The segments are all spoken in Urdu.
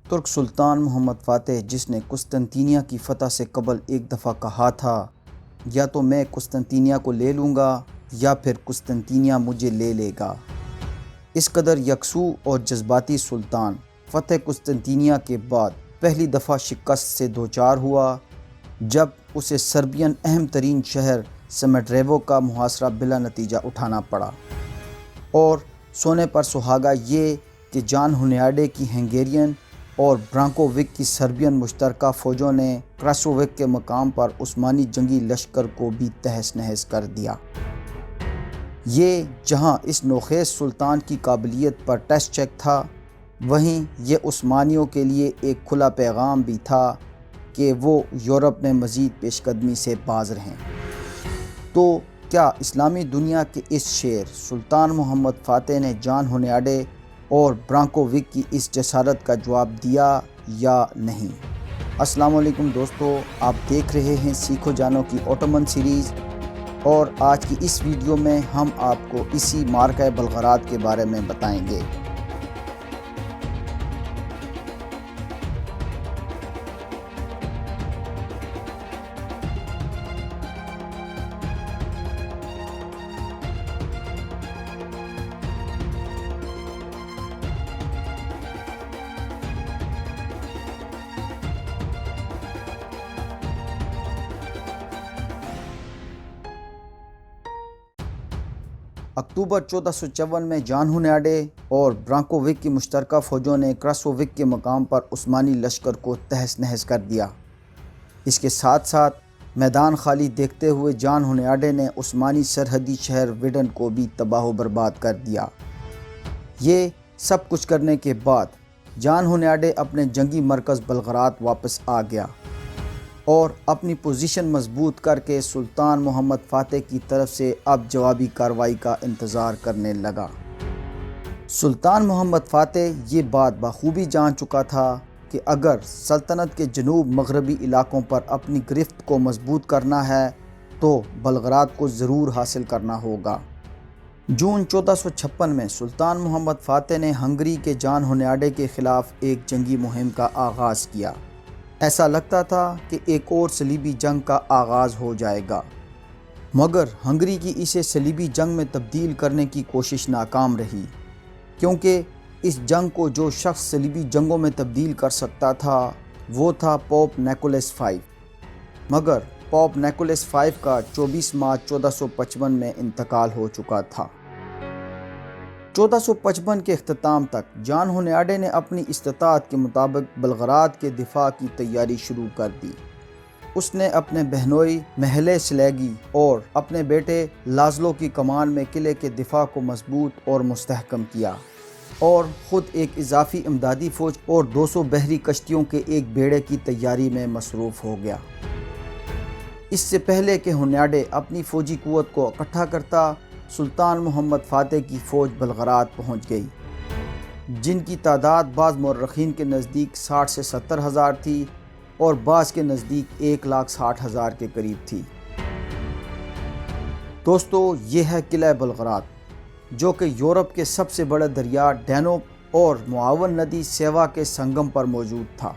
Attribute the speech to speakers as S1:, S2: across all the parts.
S1: ترک سلطان محمد فاتح، جس نے قسطنطنیہ کی فتح سے قبل ایک دفعہ کہا تھا یا تو میں قسطنطنیہ کو لے لوں گا یا پھر قسطنطنیہ مجھے لے لے گا، اس قدر یکسو اور جذباتی سلطان فتح قسطنطنیہ کے بعد پہلی دفعہ شکست سے دوچار ہوا جب اسے سربین اہم ترین شہر سمیٹریوو کا محاصرہ بلا نتیجہ اٹھانا پڑا، اور سونے پر سہاگا یہ کہ جان ہونیاڈے کی ہنگیرین اور برانکووک کی سربین مشترکہ فوجوں نے کراسووک کے مقام پر عثمانی جنگی لشکر کو بھی تہس نہس کر دیا۔ یہ جہاں اس نوخیز سلطان کی قابلیت پر ٹیسٹ چیک تھا، وہیں یہ عثمانیوں کے لیے ایک کھلا پیغام بھی تھا کہ وہ یورپ میں مزید پیش قدمی سے باز رہیں۔ تو کیا اسلامی دنیا کے اس شیر سلطان محمد فاتح نے جان ہونیاڈے اور برانکووک کی اس جسارت کا جواب دیا یا نہیں؟ السلام علیکم دوستو، آپ دیکھ رہے ہیں سیکھو جانو کی اوٹومن سیریز، اور آج کی اس ویڈیو میں ہم آپ کو اسی معرکہ بلغراد کے بارے میں بتائیں گے۔ اکتوبر 1454 میں جان ہونیاڈے اور برانکووک کی مشترکہ فوجوں نے کراسووک کے مقام پر عثمانی لشکر کو تہس نہس کر دیا۔ اس کے ساتھ ساتھ میدان خالی دیکھتے ہوئے جان ہونیاڈے نے عثمانی سرحدی شہر ویڈن کو بھی تباہ و برباد کر دیا۔ یہ سب کچھ کرنے کے بعد جان ہونیاڈے اپنے جنگی مرکز بلغراد واپس آ گیا اور اپنی پوزیشن مضبوط کر کے سلطان محمد فاتح کی طرف سے اب جوابی کارروائی کا انتظار کرنے لگا۔ سلطان محمد فاتح یہ بات بخوبی جان چکا تھا کہ اگر سلطنت کے جنوب مغربی علاقوں پر اپنی گرفت کو مضبوط کرنا ہے تو بلغراد کو ضرور حاصل کرنا ہوگا۔ جون 1456 میں سلطان محمد فاتح نے ہنگری کے جان ہونیاڈے کے خلاف ایک جنگی مہم کا آغاز کیا۔ ایسا لگتا تھا کہ ایک اور صلیبی جنگ کا آغاز ہو جائے گا، مگر ہنگری کی اسے صلیبی جنگ میں تبدیل کرنے کی کوشش ناکام رہی، کیونکہ اس جنگ کو جو شخص صلیبی جنگوں میں تبدیل کر سکتا تھا وہ تھا پوپ نیکولس V، مگر پوپ نیکولس V کا 24 مارچ 1455 میں انتقال ہو چکا تھا۔ 1455 کے اختتام تک جان ہونیاڈے نے اپنی استطاعت کے مطابق بلغراد کے دفاع کی تیاری شروع کر دی۔ اس نے اپنے بہنوئی محلے سلیگی اور اپنے بیٹے لازلو کی کمان میں قلعے کے دفاع کو مضبوط اور مستحکم کیا، اور خود ایک اضافی امدادی فوج اور 200 بحری کشتیوں کے ایک بیڑے کی تیاری میں مصروف ہو گیا۔ اس سے پہلے کہ ہونیاڈے اپنی فوجی قوت کو اکٹھا کرتا، سلطان محمد فاتح کی فوج بلغراد پہنچ گئی، جن کی تعداد بعض مورخین کے نزدیک 60 سے 70 ہزار تھی اور بعض کے نزدیک 1,60,000 کے قریب تھی۔ دوستو، یہ ہے قلعہ بلغراد، جو کہ یورپ کے سب سے بڑے دریا ڈینوب اور معاون ندی سیوا کے سنگم پر موجود تھا۔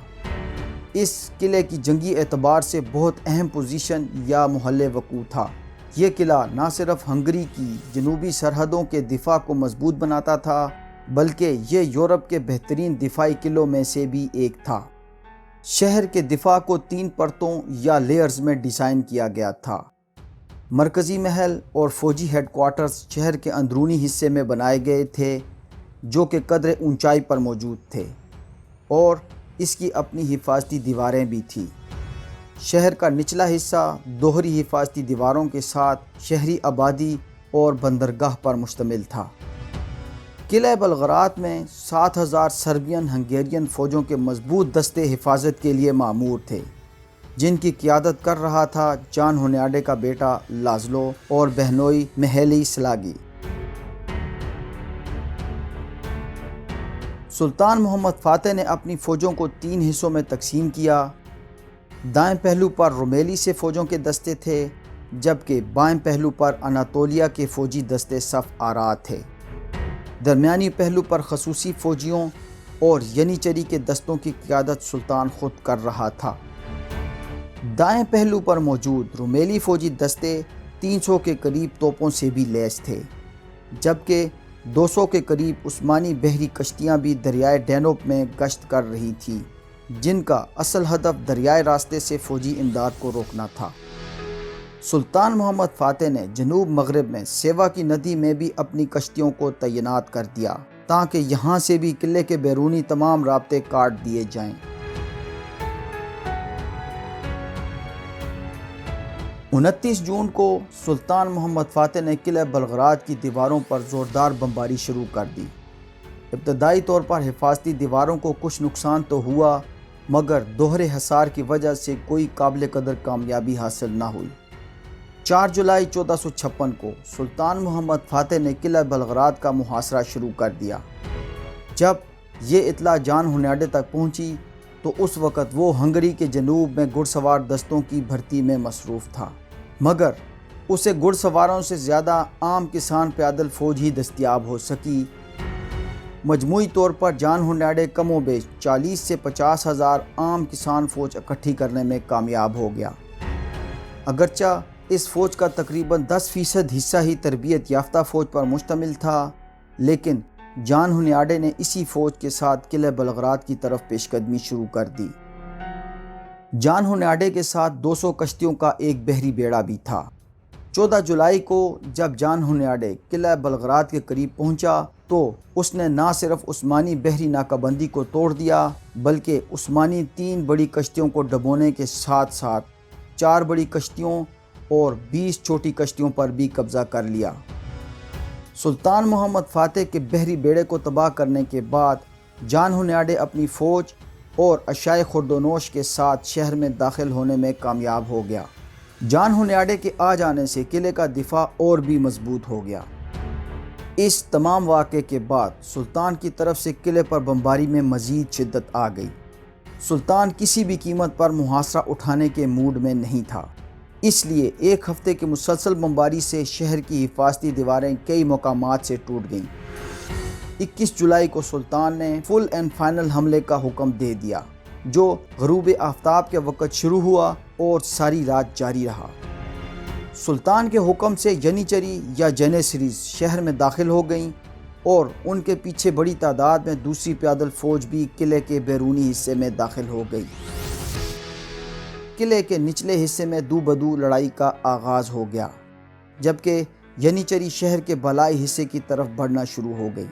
S1: اس قلعے کی جنگی اعتبار سے بہت اہم پوزیشن یا محل وقوع تھا۔ یہ قلعہ نہ صرف ہنگری کی جنوبی سرحدوں کے دفاع کو مضبوط بناتا تھا، بلکہ یہ یورپ کے بہترین دفاعی قلعوں میں سے بھی ایک تھا۔ شہر کے دفاع کو 3 پرتوں یا لیئرز میں ڈیزائن کیا گیا تھا۔ مرکزی محل اور فوجی ہیڈ کوارٹرز شہر کے اندرونی حصے میں بنائے گئے تھے، جو کہ قدر اونچائی پر موجود تھے، اور اس کی اپنی حفاظتی دیواریں بھی تھیں۔ شہر کا نچلا حصہ دوہری حفاظتی دیواروں کے ساتھ شہری آبادی اور بندرگاہ پر مشتمل تھا۔ قلعہ بلغراد میں 7,000 سربین ہنگیرین فوجوں کے مضبوط دستے حفاظت کے لیے مامور تھے، جن کی قیادت کر رہا تھا جان ہونیاڈے کا بیٹا لازلو اور بہنوئی محلی سلاگی۔ سلطان محمد فاتح نے اپنی فوجوں کو 3 حصوں میں تقسیم کیا۔ دائیں پہلو پر رومیلی سے فوجوں کے دستے تھے، جبکہ بائیں پہلو پر اناطولیہ کے فوجی دستے صف آرا تھے۔ درمیانی پہلو پر خصوصی فوجیوں اور ینیچری کے دستوں کی قیادت سلطان خود کر رہا تھا۔ دائیں پہلو پر موجود رومیلی فوجی دستے 300 کے قریب توپوں سے بھی لیس تھے، جبکہ 200 کے قریب عثمانی بحری کشتیاں بھی دریائے ڈینوب میں گشت کر رہی تھیں، جن کا اصل ہدف دریائے راستے سے فوجی امداد کو روکنا تھا۔ سلطان محمد فاتح نے جنوب مغرب میں سیوا کی ندی میں بھی اپنی کشتیوں کو تعینات کر دیا تاکہ یہاں سے بھی قلعے کے بیرونی تمام رابطے کاٹ دیے جائیں۔ 29 جون کو سلطان محمد فاتح نے قلعہ بلغراد کی دیواروں پر زوردار بمباری شروع کر دی۔ ابتدائی طور پر حفاظتی دیواروں کو کچھ نقصان تو ہوا، مگر دوہرے حصار کی وجہ سے کوئی قابل قدر کامیابی حاصل نہ ہوئی۔ 4 جولائی 1456 کو سلطان محمد فاتح نے قلعہ بلغراد کا محاصرہ شروع کر دیا۔ جب یہ اطلاع جان ہنیاڈے تک پہنچی تو اس وقت وہ ہنگری کے جنوب میں گھڑ سوار دستوں کی بھرتی میں مصروف تھا، مگر اسے گھڑ سواروں سے زیادہ عام کسان پیادل فوج ہی دستیاب ہو سکی۔ مجموعی طور پر جان ہنیاڈے کم و بیش 40 سے 50 ہزار عام کسان فوج اکٹھی کرنے میں کامیاب ہو گیا۔ اگرچہ اس فوج کا تقریباً 10% حصہ ہی تربیت یافتہ فوج پر مشتمل تھا، لیکن جان ہنیاڈے نے اسی فوج کے ساتھ قلعہ بلغراد کی طرف پیش قدمی شروع کر دی۔ جان ہنیاڈے کے ساتھ 200 کشتیوں کا ایک بحری بیڑا بھی تھا۔ 14 جولائی کو جب جان ہنیاڈے قلعہ بلغراد کے قریب پہنچا تو اس نے نہ صرف عثمانی بحری ناکہ بندی کو توڑ دیا، بلکہ عثمانی 3 بڑی کشتیوں کو ڈبونے کے ساتھ ساتھ 4 بڑی کشتیوں اور 20 چھوٹی کشتیوں پر بھی قبضہ کر لیا۔ سلطان محمد فاتح کے بحری بیڑے کو تباہ کرنے کے بعد جان ہنیاڈے اپنی فوج اور اشیاء خوردونوش کے ساتھ شہر میں داخل ہونے میں کامیاب ہو گیا۔ جان ہنیاڈے کے آ جانے سے قلعے کا دفاع اور بھی مضبوط ہو گیا۔ اس تمام واقعے کے بعد سلطان کی طرف سے قلعے پر بمباری میں مزید شدت آ گئی۔ سلطان کسی بھی قیمت پر محاصرہ اٹھانے کے موڈ میں نہیں تھا، اس لیے 1 ہفتے کی مسلسل بمباری سے شہر کی حفاظتی دیواریں کئی مقامات سے ٹوٹ گئیں۔ 21 جولائی کو سلطان نے فل اینڈ فائنل حملے کا حکم دے دیا، جو غروب آفتاب کے وقت شروع ہوا اور ساری رات جاری رہا۔ سلطان کے حکم سے ینیچری یا جینیسریز شہر میں داخل ہو گئیں اور ان کے پیچھے بڑی تعداد میں دوسری پیادل فوج بھی قلعے کے بیرونی حصے میں داخل ہو گئی۔ قلعے کے نچلے حصے میں دو بدو لڑائی کا آغاز ہو گیا، جبکہ ینیچری شہر کے بالائی حصے کی طرف بڑھنا شروع ہو گئی۔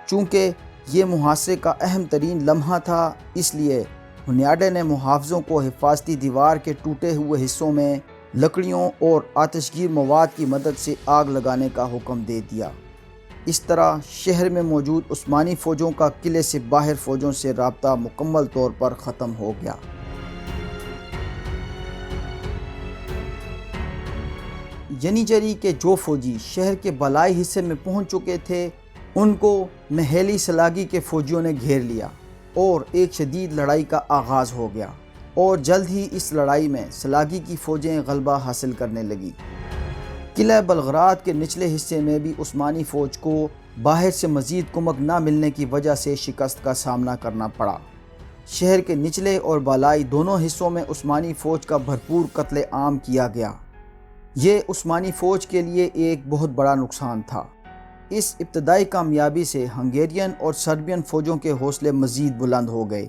S1: چونکہ یہ محاصرے کا اہم ترین لمحہ تھا، اس لیے ہنیاڈے نے محافظوں کو حفاظتی دیوار کے ٹوٹے ہوئے حصوں میں لکڑیوں اور آتشگیر مواد کی مدد سے آگ لگانے کا حکم دے دیا۔ اس طرح شہر میں موجود عثمانی فوجوں کا قلعے سے باہر فوجوں سے رابطہ مکمل طور پر ختم ہو گیا۔ ینیچری کے جو فوجی شہر کے بالائی حصے میں پہنچ چکے تھے، ان کو مہیلی سلاگی کے فوجیوں نے گھیر لیا اور ایک شدید لڑائی کا آغاز ہو گیا، اور جلد ہی اس لڑائی میں سلاگی کی فوجیں غلبہ حاصل کرنے لگی۔ قلعہ بلغراد کے نچلے حصے میں بھی عثمانی فوج کو باہر سے مزید کمک نہ ملنے کی وجہ سے شکست کا سامنا کرنا پڑا۔ شہر کے نچلے اور بالائی دونوں حصوں میں عثمانی فوج کا بھرپور قتل عام کیا گیا۔ یہ عثمانی فوج کے لیے ایک بہت بڑا نقصان تھا۔ اس ابتدائی کامیابی سے ہنگیرین اور سربین فوجوں کے حوصلے مزید بلند ہو گئے۔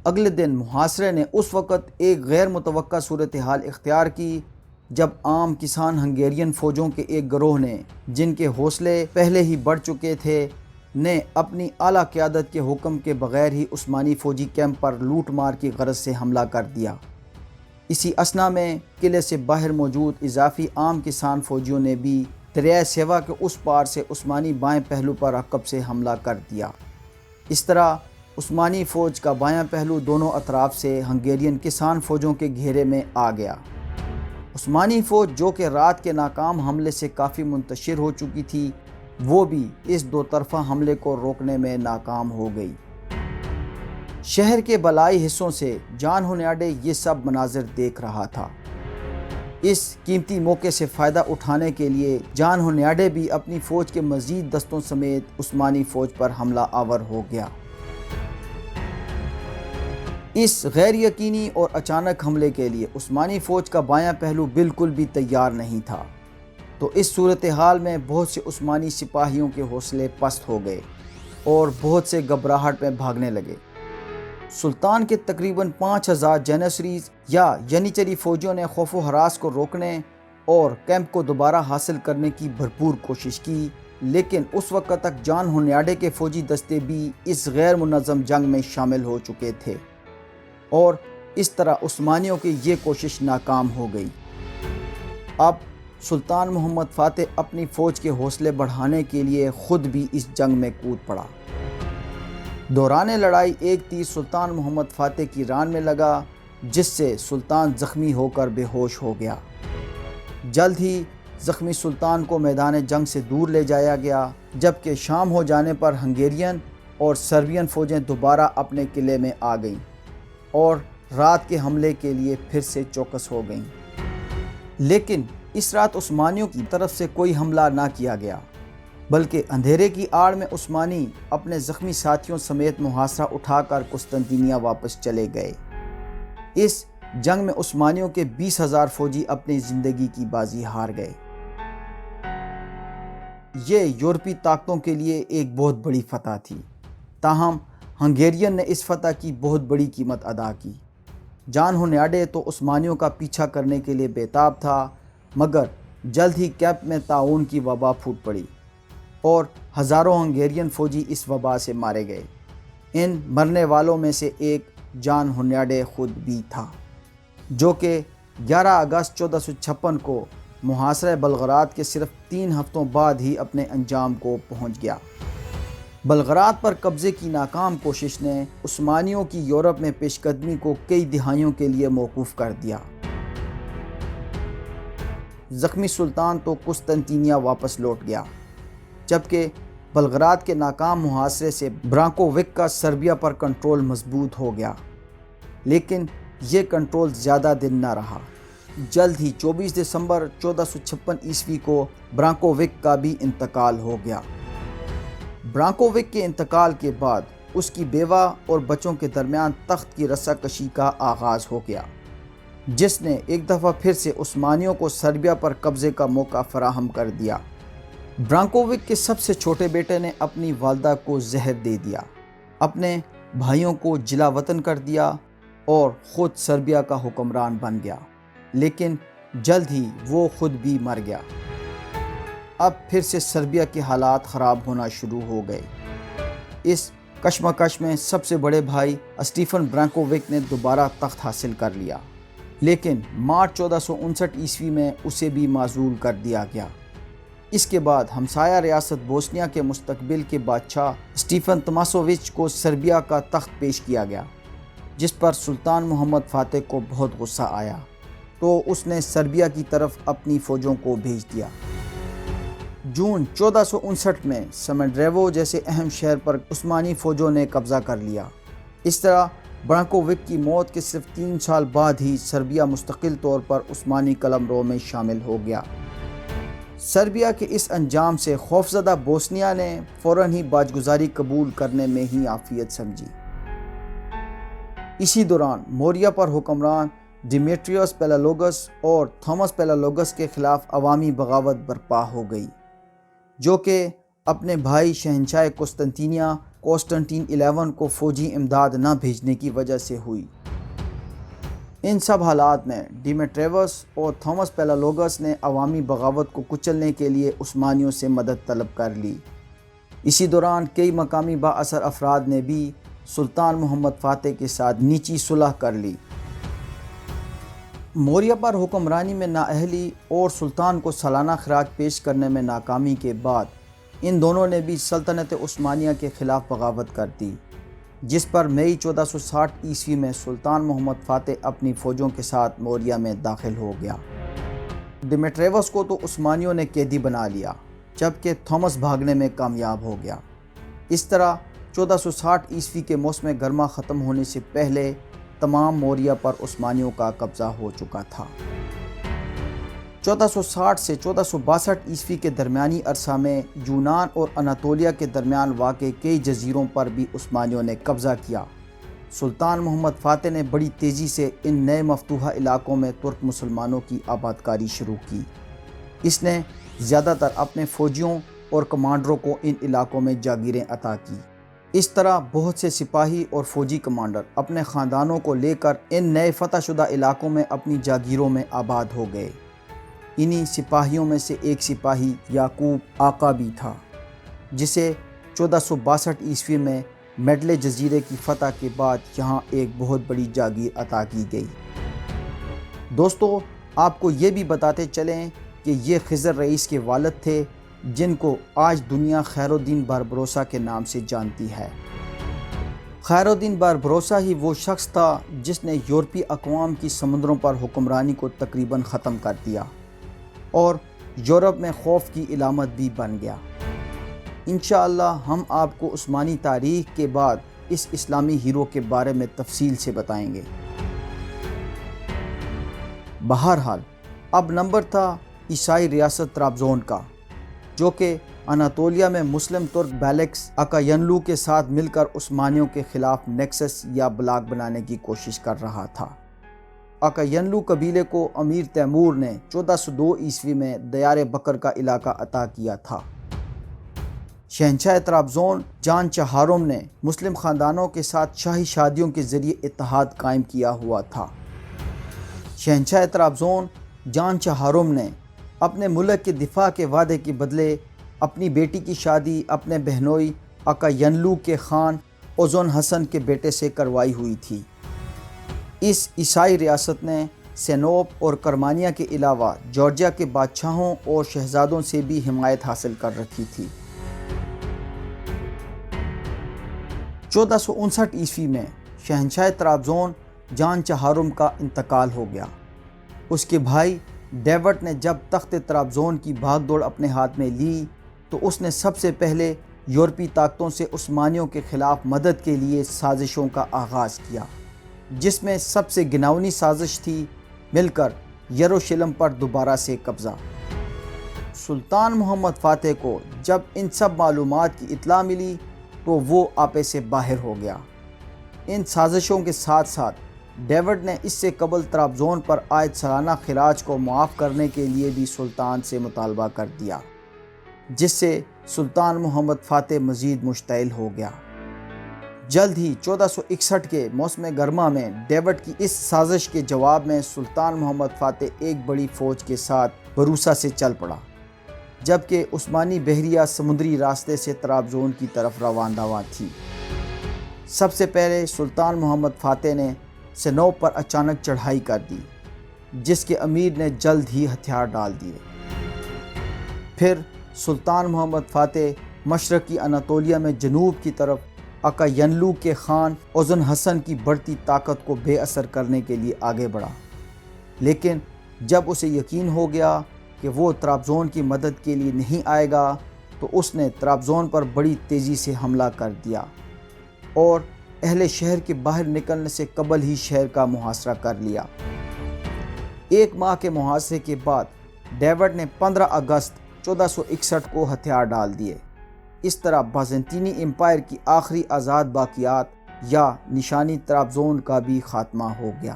S1: اگلے دن محاصرے نے اس وقت ایک غیر متوقع صورتحال اختیار کی جب عام کسان ہنگیرین فوجوں کے ایک گروہ نے، جن کے حوصلے پہلے ہی بڑھ چکے تھے، نے اپنی اعلیٰ قیادت کے حکم کے بغیر ہی عثمانی فوجی کیمپ پر لوٹ مار کی غرض سے حملہ کر دیا۔ اسی اثنا میں قلعے سے باہر موجود اضافی عام کسان فوجیوں نے بھی دریائے سیوا کے اس پار سے عثمانی بائیں پہلو پر عقب سے حملہ کر دیا۔ اس طرح عثمانی فوج کا بایاں پہلو دونوں اطراف سے ہنگیرین کسان فوجوں کے گھیرے میں آ گیا۔ عثمانی فوج جو کہ رات کے ناکام حملے سے کافی منتشر ہو چکی تھی، وہ بھی اس دو طرفہ حملے کو روکنے میں ناکام ہو گئی۔ شہر کے بالائی حصوں سے جان ہنیاڈے یہ سب مناظر دیکھ رہا تھا۔ اس قیمتی موقع سے فائدہ اٹھانے کے لیے جان ہونیاڈے بھی اپنی فوج کے مزید دستوں سمیت عثمانی فوج پر حملہ آور ہو گیا۔ اس غیر یقینی اور اچانک حملے کے لیے عثمانی فوج کا بایاں پہلو بالکل بھی تیار نہیں تھا، تو اس صورتحال میں بہت سے عثمانی سپاہیوں کے حوصلے پست ہو گئے اور بہت سے گھبراہٹ میں بھاگنے لگے۔ سلطان کے تقریباً 5000 جینیسریز یا ینیچری فوجیوں نے خوف و ہراس کو روکنے اور کیمپ کو دوبارہ حاصل کرنے کی بھرپور کوشش کی، لیکن اس وقت تک جان ہونیاڈے کے فوجی دستے بھی اس غیر منظم جنگ میں شامل ہو چکے تھے اور اس طرح عثمانیوں کی یہ کوشش ناکام ہو گئی۔ اب سلطان محمد فاتح اپنی فوج کے حوصلے بڑھانے کے لیے خود بھی اس جنگ میں کود پڑا۔ دوران لڑائی ایک تیر سلطان محمد فاتح کی ران میں لگا، جس سے سلطان زخمی ہو کر بے ہوش ہو گیا۔ جلد ہی زخمی سلطان کو میدان جنگ سے دور لے جایا گیا، جبکہ شام ہو جانے پر ہنگیرین اور سربین فوجیں دوبارہ اپنے قلعے میں آ گئیں اور رات کے حملے کے لیے پھر سے چوکس ہو گئیں۔ لیکن اس رات عثمانیوں کی طرف سے کوئی حملہ نہ کیا گیا، بلکہ اندھیرے کی آڑ میں عثمانی اپنے زخمی ساتھیوں سمیت محاصرہ اٹھا کر قسطنطنیہ واپس چلے گئے۔ اس جنگ میں عثمانیوں کے 20,000 فوجی اپنی زندگی کی بازی ہار گئے۔ یہ یورپی طاقتوں کے لیے ایک بہت بڑی فتح تھی، تاہم ہنگیرین نے اس فتح کی بہت بڑی قیمت ادا کی۔ جان ہونیاڈے تو عثمانیوں کا پیچھا کرنے کے لیے بےتاب تھا، مگر جلد ہی کیمپ میں طاعون کی وبا پھوٹ پڑی اور ہزاروں ہنگیرین فوجی اس وبا سے مارے گئے۔ ان مرنے والوں میں سے ایک جان ہونیاڈے خود بھی تھا، جو کہ 11 اگست 1456 کو محاصرہ بلغراد کے صرف 3 ہفتوں بعد ہی اپنے انجام کو پہنچ گیا۔ بلغراد پر قبضے کی ناکام کوشش نے عثمانیوں کی یورپ میں پیش قدمی کو کئی دہائیوں کے لیے موقوف کر دیا۔ زخمی سلطان تو قسطنطنیہ واپس لوٹ گیا، جبکہ بلغراد کے ناکام محاصرے سے برانکووک کا سربیا پر کنٹرول مضبوط ہو گیا، لیکن یہ کنٹرول زیادہ دن نہ رہا۔ جلد ہی 24 دسمبر 1456 عیسوی کو برانکووک کا بھی انتقال ہو گیا۔ برانکووک کے انتقال کے بعد اس کی بیوہ اور بچوں کے درمیان تخت کی رسہ کشی کا آغاز ہو گیا، جس نے ایک دفعہ پھر سے عثمانیوں کو سربیا پر قبضے کا موقع فراہم کر دیا۔ برانکووک کے سب سے چھوٹے بیٹے نے اپنی والدہ کو زہر دے دیا، اپنے بھائیوں کو جلا وطن کر دیا اور خود سربیا کا حکمران بن گیا، لیکن جلد ہی وہ خود بھی مر گیا۔ اب پھر سے سربیا کے حالات خراب ہونا شروع ہو گئے۔ اس کشمکش میں سب سے بڑے بھائی اسٹیفن برانکووک نے دوبارہ تخت حاصل کر لیا، لیکن مارچ 1459 عیسوی میں اسے بھی معزول کر دیا گیا۔ اس کے بعد ہمسایہ ریاست بوسنیا کے مستقبل کے بادشاہ اسٹیفن تماسووچ کو سربیا کا تخت پیش کیا گیا، جس پر سلطان محمد فاتح کو بہت غصہ آیا، تو اس نے سربیا کی طرف اپنی فوجوں کو بھیج دیا۔ جون 1459 میں سمنڈریوو جیسے اہم شہر پر عثمانی فوجوں نے قبضہ کر لیا۔ اس طرح برانکووک کی موت کے صرف 3 سال بعد ہی سربیا مستقل طور پر عثمانی قلمرو میں شامل ہو گیا۔ سربیا کے اس انجام سے خوفزدہ بوسنیا نے فوراً ہی باجگزاری قبول کرنے میں ہی عافیت سمجھی۔ اسی دوران موریا پر حکمران ڈیمیٹریوس پیلالوگس اور تھامس پیلالوگس کے خلاف عوامی بغاوت برپا ہو گئی، جو کہ اپنے بھائی شہنشاہ قسطنطنیہ کونسٹنٹین 11 کو فوجی امداد نہ بھیجنے کی وجہ سے ہوئی۔ ان سب حالات میں ڈیمیٹریوس اور تھامس پیلالوگس نے عوامی بغاوت کو کچلنے کے لیے عثمانیوں سے مدد طلب کر لی۔ اسی دوران کئی مقامی بااثر افراد نے بھی سلطان محمد فاتح کے ساتھ نیچی صلح کر لی۔ موریا پر حکمرانی میں نااہلی اور سلطان کو سالانہ خراج پیش کرنے میں ناکامی کے بعد ان دونوں نے بھی سلطنت عثمانیہ کے خلاف بغاوت کر دی، جس پر مئی 1460 عیسوی میں سلطان محمد فاتح اپنی فوجوں کے ساتھ موریا میں داخل ہو گیا۔ ڈیمیٹریوس کو تو عثمانیوں نے قیدی بنا لیا، جبکہ تھامس بھاگنے میں کامیاب ہو گیا۔ اس طرح 1460 عیسوی کے موسم گرما ختم ہونے سے پہلے تمام موریا پر عثمانیوں کا قبضہ ہو چکا تھا۔ 1460 سے 1462 عیسوی کے درمیانی عرصہ میں یونان اور اناطولیہ کے درمیان واقع کئی جزیروں پر بھی عثمانیوں نے قبضہ کیا۔ سلطان محمد فاتح نے بڑی تیزی سے ان نئے مفتوحہ علاقوں میں ترک مسلمانوں کی آبادکاری شروع کی۔ اس نے زیادہ تر اپنے فوجیوں اور کمانڈروں کو ان علاقوں میں جاگیریں عطا کی۔ اس طرح بہت سے سپاہی اور فوجی کمانڈر اپنے خاندانوں کو لے کر ان نئے فتح شدہ علاقوں میں اپنی جاگیروں میں آباد ہو گئے۔ انہی سپاہیوں میں سے ایک سپاہی یعقوب آقا بھی تھا، جسے 1462 عیسوی میں میڈلے جزیرے کی فتح کے بعد یہاں ایک بہت بڑی جاگیر عطا کی گئی۔ دوستو، آپ کو یہ بھی بتاتے چلیں کہ یہ خضر رئیس کے والد تھے، جن کو آج دنیا خیر الدین باربروسا کے نام سے جانتی ہے۔ خیر الدین باربروسا ہی وہ شخص تھا جس نے یورپی اقوام کی سمندروں پر حکمرانی کو تقریباً ختم کر دیا اور یورپ میں خوف کی علامت بھی بن گیا۔ انشاءاللہ ہم آپ کو عثمانی تاریخ کے بعد اس اسلامی ہیرو کے بارے میں تفصیل سے بتائیں گے۔ بہرحال اب نمبر تھا عیسائی ریاست طرابزون کا، جو کہ اناطولیہ میں مسلم ترک بیلکس اکاینلو کے ساتھ مل کر عثمانیوں کے خلاف نیکسس یا بلاک بنانے کی کوشش کر رہا تھا۔ اکاینلو قبیلے کو امیر تیمور نے 1402 عیسوی میں دیار بکر کا علاقہ عطا کیا تھا۔ شہنشاہ طرابزون جان چہارم نے مسلم خاندانوں کے ساتھ شاہی شادیوں کے ذریعے اتحاد قائم کیا ہوا تھا۔ شہنشاہ طرابزون جان چہارم نے اپنے ملک کے دفاع کے وعدے کے بدلے اپنی بیٹی کی شادی اپنے بہنوئی اکاینلو کے خان اوزن حسن کے بیٹے سے کروائی ہوئی تھی۔ اس عیسائی ریاست نے سینوپ اور کرمانیہ کے علاوہ جارجیا کے بادشاہوں اور شہزادوں سے بھی حمایت حاصل کر رکھی تھی۔ 1459 عیسوی میں شہنشاہ طرابزون جان چہارم کا انتقال ہو گیا۔ اس کے بھائی ڈیوڈ نے جب تخت طرابزون کی بھاگ دوڑ اپنے ہاتھ میں لی تو اس نے سب سے پہلے یورپی طاقتوں سے عثمانیوں کے خلاف مدد کے لیے سازشوں کا آغاز کیا، جس میں سب سے گھناؤنی سازش تھی مل کر یروشلم پر دوبارہ سے قبضہ۔ سلطان محمد فاتح کو جب ان سب معلومات کی اطلاع ملی تو وہ آپے سے باہر ہو گیا۔ ان سازشوں کے ساتھ ساتھ ڈیوڈ نے اس سے قبل طرابزون پر عائد سالانہ خراج کو معاف کرنے کے لیے بھی سلطان سے مطالبہ کر دیا، جس سے سلطان محمد فاتح مزید مشتعل ہو گیا۔ جلد ہی 1461 کے موسم گرما میں ڈیوڈ کی اس سازش کے جواب میں سلطان محمد فاتح ایک بڑی فوج کے ساتھ بروسا سے چل پڑا، جبکہ عثمانی بحریہ سمندری راستے سے طرابزون کی طرف روانہ تھی۔ سب سے پہلے سلطان محمد فاتح نے سینوپ پر اچانک چڑھائی کر دی، جس کے امیر نے جلد ہی ہتھیار ڈال دیے۔ پھر سلطان محمد فاتح مشرقی اناطولیہ میں جنوب کی طرف اکاینلو کے خان اوزن حسن کی بڑھتی طاقت کو بے اثر کرنے کے لیے آگے بڑھا، لیکن جب اسے یقین ہو گیا کہ وہ طرابزون کی مدد کے لیے نہیں آئے گا تو اس نے طرابزون پر بڑی تیزی سے حملہ کر دیا اور اہل شہر کے باہر نکلنے سے قبل ہی شہر کا محاصرہ کر لیا۔ ایک ماہ کے محاصرے کے بعد ڈیوڈ نے 15 اگست 1461 کو ہتھیار ڈال دیے۔ اس طرح بازنطینی امپائر کی آخری آزاد باقیات یا نشانی طرابزون کا بھی خاتمہ ہو گیا۔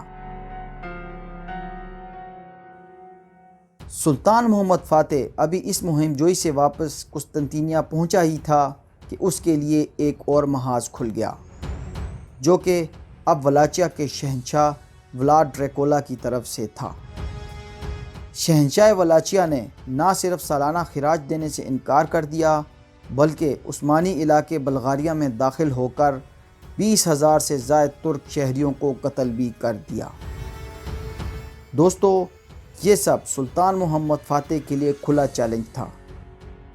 S1: سلطان محمد فاتح ابھی اس مہم جوئی سے واپس قسطنطنیہ پہنچا ہی تھا کہ اس کے لیے ایک اور محاذ کھل گیا، جو کہ اب ولاچیا کے شہنشاہ ولاد ڈریکولا کی طرف سے تھا۔ شہنشاہ ولاچیا نے نہ صرف سالانہ خراج دینے سے انکار کر دیا بلکہ عثمانی علاقے بلغاریہ میں داخل ہو کر 20,000 سے زائد ترک شہریوں کو قتل بھی کر دیا۔ دوستو، یہ سب سلطان محمد فاتح کے لیے کھلا چیلنج تھا۔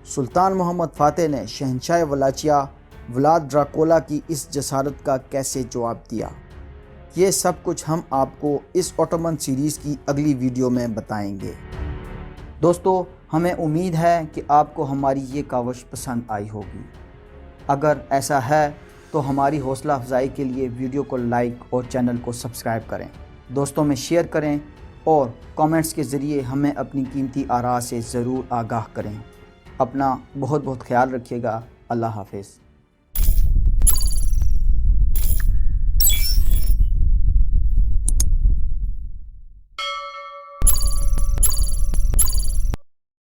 S1: سلطان محمد فاتح نے شہنشاہ ولاچیا ولاد ڈراکولا کی اس جسارت کا کیسے جواب دیا، یہ سب کچھ ہم آپ کو اس اوٹومن سیریز کی اگلی ویڈیو میں بتائیں گے۔ دوستو، ہمیں امید ہے کہ آپ کو ہماری یہ کاوش پسند آئی ہوگی۔ اگر ایسا ہے تو ہماری حوصلہ افزائی کے لیے ویڈیو کو لائک اور چینل کو سبسکرائب کریں، دوستوں میں شیئر کریں اور کامنٹس کے ذریعے ہمیں اپنی قیمتی آراء سے ضرور آگاہ کریں۔ اپنا بہت بہت خیال رکھیے گا۔ اللہ حافظ۔